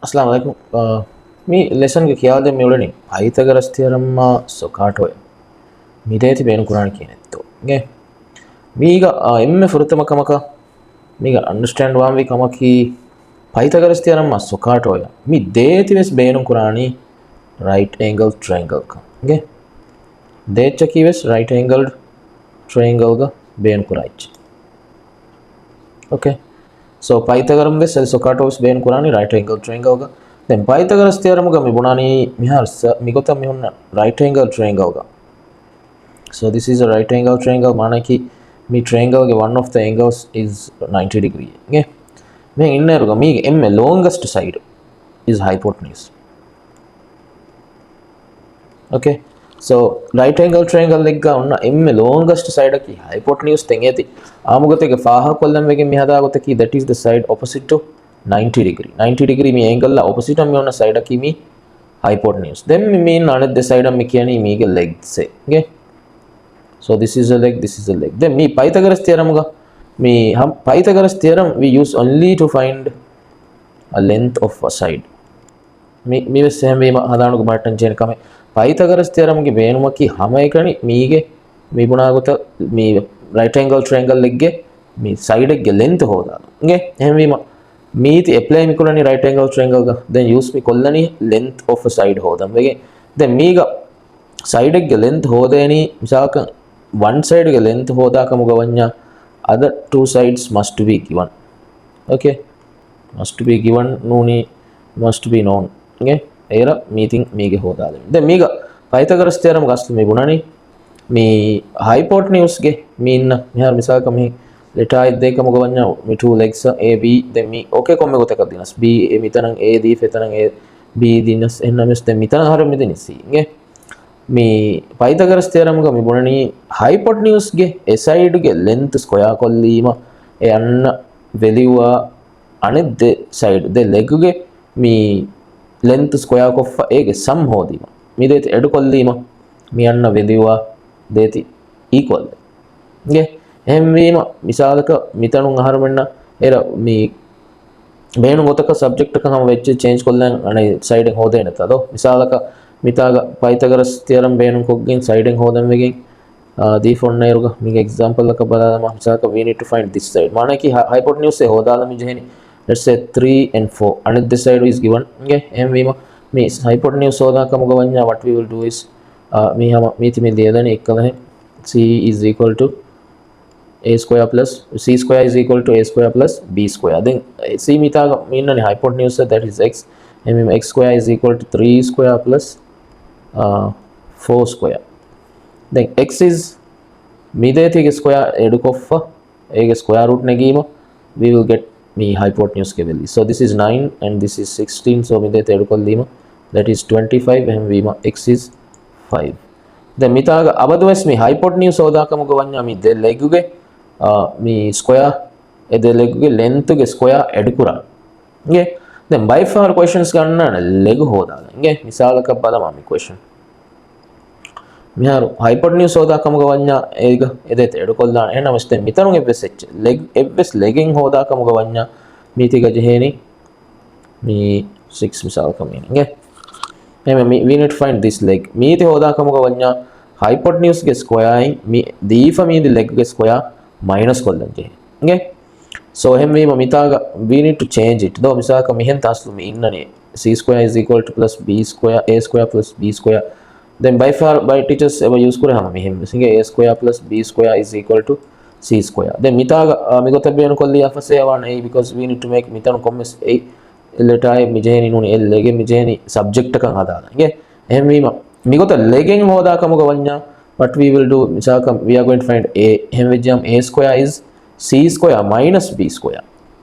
अस्सलाम वालेकुम मी लेसन ಗೆ ಕಿಯಾದೆ ಮೇಳನಿ ಪೈಥಾಗರಸ್ ಥಿಯರಮ್ ಸೊಕಾಟೋಯ ಮಿದೇತಿ ಬೇನು ಕುರಾನ್ ಕಿನೆತ್ತು ಗೆ ಮೀಗ ಎಮ್ಮೆ ಫುರುತಮ ಕಮಕ ಮೀಗ ಅಂಡರ್ಸ್ಟ್ಯಾಂಡ್ ವಾಮ್ ವಿ ಕಮಕಿ ಪೈಥಾಗರಸ್ ಥಿಯರಮ್ ಸೊಕಾಟೋಯ ಮಿ ದೇತಿ ವೆಸ್ ಬೇನು ಕುರಾನಿ ರೈಟ್ ಆಂಗಲ್ ಟ್ರಯಾಂಗಲ್ ಕ ಗೆ ದೇಚಕಿ ವೆಸ್ ರೈಟ್ ಆಂಗಲ್ ಟ್ರಯಾಂಗಲ್ ಗ ಬೇನು ಕುರಾಯಿಚ್ okay. So Pythagoras ves Socrates ben kurani right angle triangle ga then Pythagoras theorem ga mi bunani mihar mi gota mi hunna right angle triangle ga. So this is a right angle triangle mana ki mi triangle ge one of the angles is 90 degree okay. Me inner ga mi m longest side is hypotenuse okay. So right angle triangle legga unna m longest side ki hypotenuse tengeti amugotege faha kollam wege mi hada goteki that is the side opposite to 90 degree 90 degree mi angle la opposite am yonna side ki mi hypotenuse then mi mean another the side am mi kiyani mi ge leg se okay. So this is a leg, this is a leg. Then me Pythagoras theorem ga me hum Pythagoras theorem we use only to find a length of a side. Me same way hadanu ga pattern chain kame Pythagoras theorem ge beenumaki hama ekani meege me gunagota me right angle triangle legge me side ge length hoda nge ehme meeti apply me kulani right angle triangle ga then use me kollani length of a side hoda wege then meega side ge length hodeni misaka one side ge length hoda kamu gawanya other two sides must be given okay, must be given nuni must be known okay. era meeting mege hodale then meega Pythagoras theorem gaslu me gunani me hypotenuse ge mean mehar misaka me leta ideka mogawanya me two legs a b then me okay komme gotaka dinas b e mitanan a di fetanan a b dinas ennames then mitanan har me dinis nge me Pythagoras theorem ga me bunani hypotenuse ge a side ge length square kollima e anna value anid de side de leg ge me length square koffa ege sum hodima me det edu kollima me anna value deti equal okay. එහෙම මිසාලක මිතනුන් අහරමන්න එර මේ බේණු ගොතක subject එක හැම වෙච්ච change කොල්ලන් අනේ සයිඩෙන් හොදේ නැතද මිසාලක මිතාග Pythagoras theorem බේණු කොග්ගෙන් සයිඩෙන් හොදන් වෙගෙන් දී ෆොන්න එරුග මේක example එක බලලා මිසාලක we need to find this side මාන කි hypotenuse එක හොදාලා මිජෙහෙනි let's say 3 and 4 and this side is given okay. එහෙම වීම මේ hypotenuse හොදාකම ගවanya what we will do is මේ හැම මේති මේ දෙයදනේ එක්කලා c is equal to a square plus c square is equal to a square plus b square then c mita mean hypotenuse that is x and x square is equal to 3 square plus 4 square then x is mideti square edukoffa ege square root negima we will get me hypotenuse ke value. So this is 9 and this is 16 so mideti edukollima that is 25 and we x is 5 then mitaga abadwes me hypotenuse hodakama gawanya me de leguge me square the leg length ge square add kura okay. Then by far questions ganna leg hodala okay. misalaka balama me question meharu hypotenuse hodakama gawanya ega edete add kollana ehna meste mitanu ebbes ech leg ebbes legging hodakama gawanya meetiga jeheni me 6 misalaka meaning okay. We need to find this leg meeti hodakama gawanya hypotenuse ge square me deefa me the leg ge square minus kollan je okay. So hem we mitaga we need to change it though misaka mihen taslu me innane c square is equal to plus b square a square plus b square then by far by teachers ever use kore hama mihen singe a square plus b square is equal to c square then mitaga me gotabenu kolli afase awan a because we need to make mitanu commas a letter I mijeni nuni l lege mijeni subject kan hadala okay. Hem we me gota legen hoda kamu gawanya what we will do misaka we are going to find a hemvejam a square is c square minus b square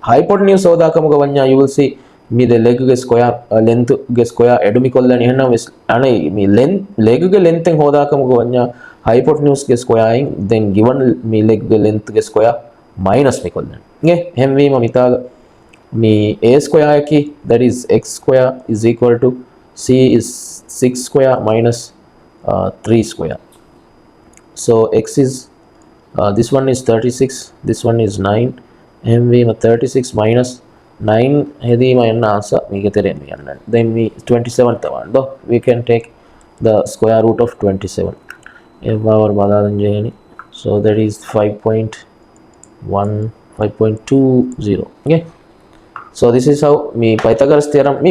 hypotenuse hoda kamu gawanya you will see me the leg ge square length ge square edumi kollani henna ane me length leg ge length en hoda kamu gawanya hypotenuse ge square in then given me leg ge length ge square minus me kollani okay. Hemvi ma mitaga me a square ki that is x square is equal to c is 6 square minus 3 square. So x is this one is 36 this one is 9 and we 36 minus 9 hedima enna answer mege terem yanna. Then we 27th one though we can take the square root of 27. Power baladan jeyani. So that is 5.1 5.20. Okay. So this is how me Pythagoras theorem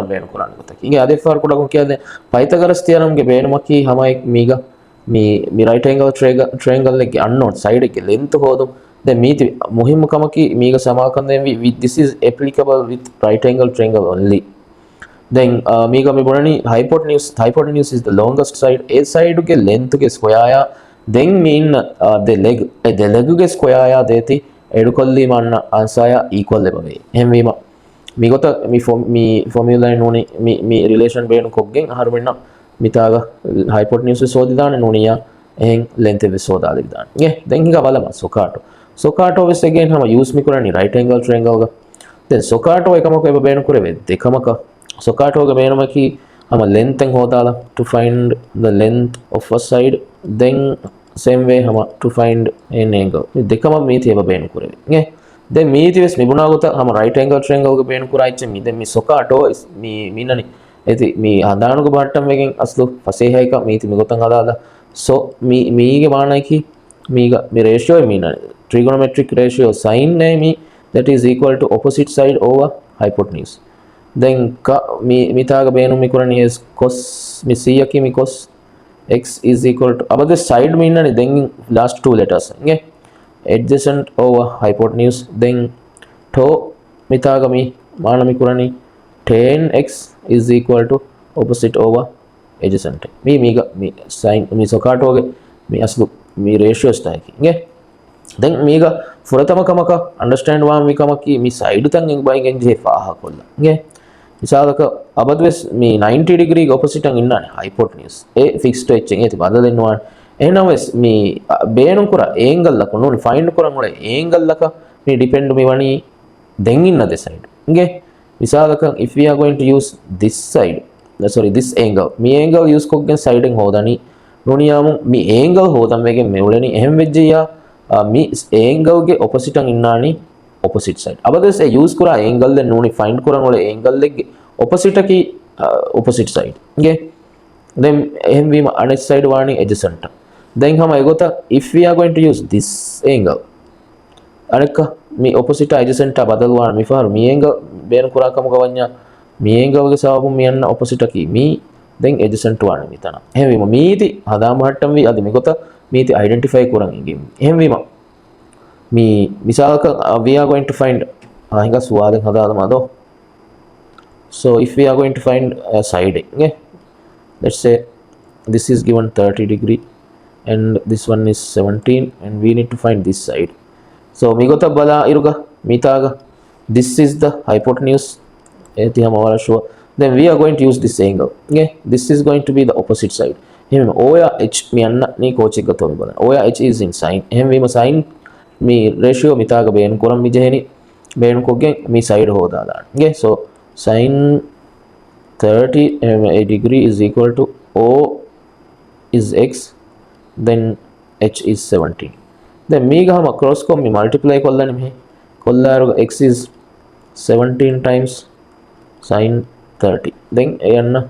beenu kurani gotaki. Inge ade far kuda kiyade Pythagoras theorem ge beenu maki hama ek miga me right angle triangle like unknown side ke length hodum then meeti muhimmu kamaki miga samakanden with this is applicable with right angle triangle only. Then miga me bonani hypotenuse is the longest side. A side ke length ke square ya then mean the leg ge square ya deti edukolli manna answer ya equal lebave hemwima migota mi formula nuni mi relation beenu koggen harumenna mitaga hypotenuse sodidana nuniya ehen length be sodada idana nge then higa balama sokato is again hama use mi kurani right angle triangle ga then sokato ekamako eba beenu kurave dekamaka sokato ga beenu maki hama length en hodala to find the length of a side then same way hama to find an angle dekama meeti eba beenu kurave nge then meeti wes mibuna gota hama right angle triangle ga beenu kuraiche mi then mi sokato mi minani eti mi hadanuga battam wegen aslu fasehayka meeti mi gotan hadala so mige maanaki miga mi ratio minani trigonometric ratio sin me that is equal to opposite side over hypotenuse then mitaga beenu mi kurani is cos mi siyaki mi cos x is equal to above the side minani then last two letters nge adjacent over hypotenuse then to mitaga mi maana mi kurani tan x is equal to opposite over adjacent miga mi sin mi sokato ge mi aslu mi ratios taiki nge then miga furatama kamaka understand wa mi kamaki mi side tan eng buying je faha kolla nge misalaka abadwes mi 90 degree opposite ang innane hypotenuse a fixed h eng eti badala denwa enames mi beenu kura angle laka noni find kura ngole angle laka mi depend mi wani then inna the side nge misalaka if we are going to use this side this angle mi angle use koggen side en hodani noniyamu mi angle hodam wegen mewleni ehem vejjiya mi angle ge opposite ang innani opposite side abades e use kura angle den noni find kura ngole angle ge opposite ki opposite side okay then ehem we another side wani adjacent then hama egota if we are going to use this angle aneka mi opposite adjacent badalwana mi faru mi angle beenu kura kamu gawanya mi angle ge sawabu mi anna opposite ki mi then adjacent wani mitana ehem we meeti hadama hattam vi adi megota meeti identify kuran ingim ehem we mi misalaka we are going to find hinga suwaden hadala mado so if we are going to find a side okay let's say this is given 30 degree and this one is 17 and we need to find this side so migota bala iruga mitaga this is the hypotenuse eti hama wala sure then we are going to use this angle okay this is going to be the opposite side hem oya h mi anna ni coach gato mi bala oya h is in sin hem we ma sin mi ratio mitaga beenu koram mi jeheni beenu koggen mi side hodala okay so sin 30 a degree is equal to o is x then h is 17 then meega hama cross ko me multiply kollani me kollaru x is 17 times sin 30 then ayanna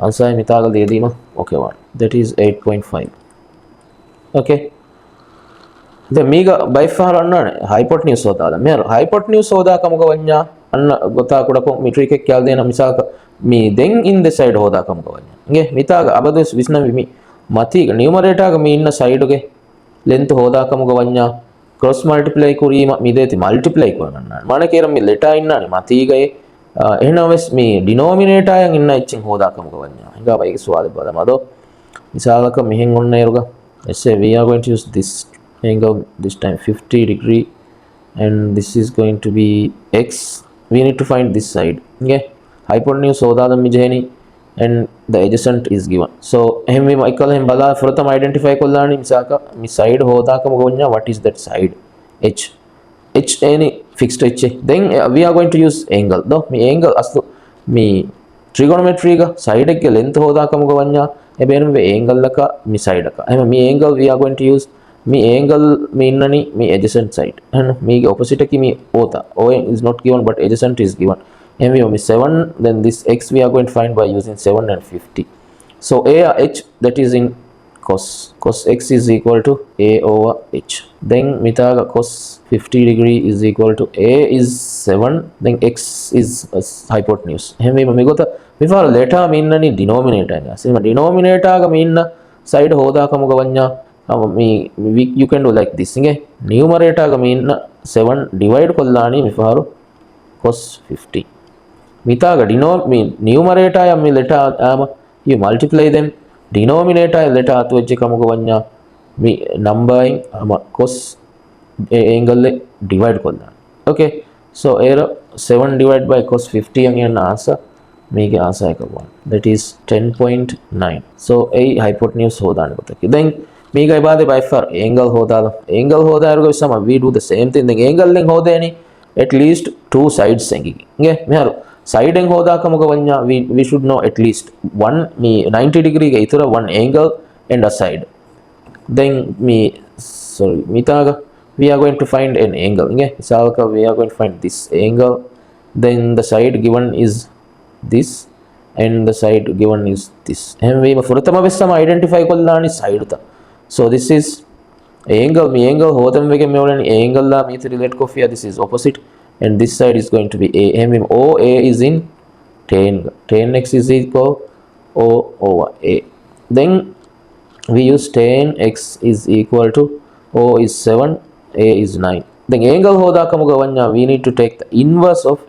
answer mitaga dedima okay one that is 8.5 okay then meega by far annane hypotenuse hodala me hypotenuse hoda kamuga vanya anna gota kudako mi trick ek kyal dena misaka mi then in the side hoda kamuga vanya nge mitaga abades visna mi mati numerator ga mi inna side ge length hoda kamuga vanya cross multiply kurima mi deti multiply koranna mana keram mi letter innani mati ge ehnames mi denominator yan inna echen hoda kamuga vanya hinga bayge suwade badamado misalaka mihen onna eruga let's say we are going to use this angle this time 50 degree and this is going to be x we need to find this side okay hypotenuse hodada mi jeheni and the adjacent is given so ehem we michael hem bala furatam identify kollani misaka mi side hodaka mogonya what is that side h any fixed h then we are going to use angle though mi angle aslu mi trigonometry ga side ge length hodaka mogonya e benum we angle laka mi side ka ehem mi angle we are going to use me angle me innani me adjacent side and me opposite ki me ota o is not given but adjacent is given and we have 7 then this x we are going to find by using 7 and 50 so a h that is in cos x is equal to a over h then mitaga cos 50 degree is equal to a is 7 then x is hypotenuse hemi me gota me for later me innani denominator ga sema denominator ga me inna side hoda kamuga vanya you can do like this inge numerator ga me inna 7 divide kollani me for cos 50 mitaga numerator ya me letter you multiply them denominator letter atu vecche kamuga vanya me number cos angle divide kollana okay so era 7 divided by cos 50 again answer mege answer එක 1 that is 10.9 so a hypotenuse hodana gotaki then mege ibade by far angle hoda ergo sama we do the same thing then angle len hodeni at least two sides engi nge meharu side en hoda kamuga vanya we should know at least one me 90 degree ge ithura one angle and a side then me sorry mitaga we are going to find an angle nge salaka we are going to find this angle then the side given is this and the side given is this and we furatama vessama identify kollani side ta so this is angle me angle hodam vege me olani angle la me relate kofiya this is opposite and this side is going to be a and o a is in tan x is equal o over a then we use tan x is equal to o is 7 a is 9 then angle hoda kamuga vanya we need to take the inverse of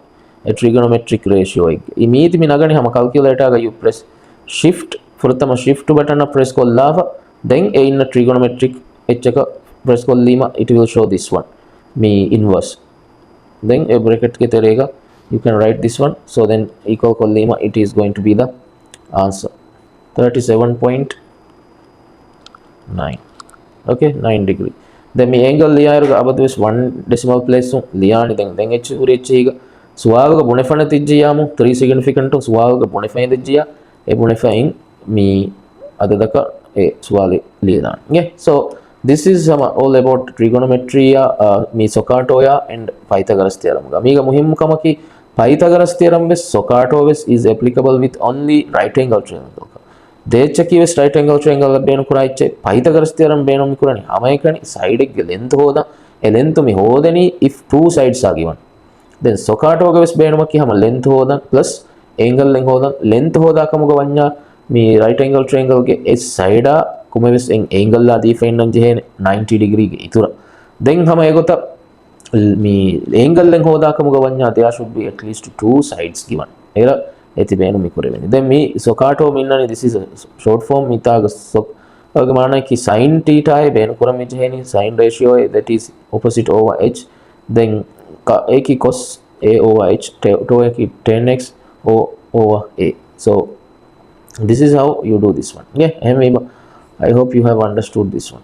a trigonometric ratio imiti mi nagani hama calculator ga you press shift furatama shift button press kollava then a in trigonometric echaka press kollima it will show this one me inverse then a bracket ke terega you can write this one so then equal kollima it is going to be the answer 37.9 okay 9 degree then me angle liya erga abadu is 1 decimal place liyani then h urech iga suwaga bonefana tijjiyamu 3 significant suwaga bonefana tijjiya e bonefain me adadaka e suwali liyana okay so this is all about trigonometry me Socatoya and Pythagoras theorem ga meega muhimkamaki Pythagoras theorem with Socatoya is applicable with only right angle triangle දෙච්චකි වෙස් right angle triangle බේනු කුරායිච්ච Pythagoras theorem බේනු මිකුරණි අමයකණි side එක length හොදා e length mi hodeni if two sides are given then Socatoga වෙස් බේනුම කිවම length හොදන් plus angle length හොදන් length හොදා කමුග වඤ්ඤා mi right angle triangle ge s side a kume වෙස් angle la define nan jehene 90 degree ge itura then hama egota mi angle length හොදා කමුග වඤ්ඤා there should be at least two sides given era eti benu mikure veni then me Socatoga minnani this is a short form mitaga ඔගේ මානයි ki sin theta e benu kuram jeheni sin ratio that is opposite over h then a ki cos a over h to a ki tan x o over a so this is how you do this one yeah I hope you have understood this one.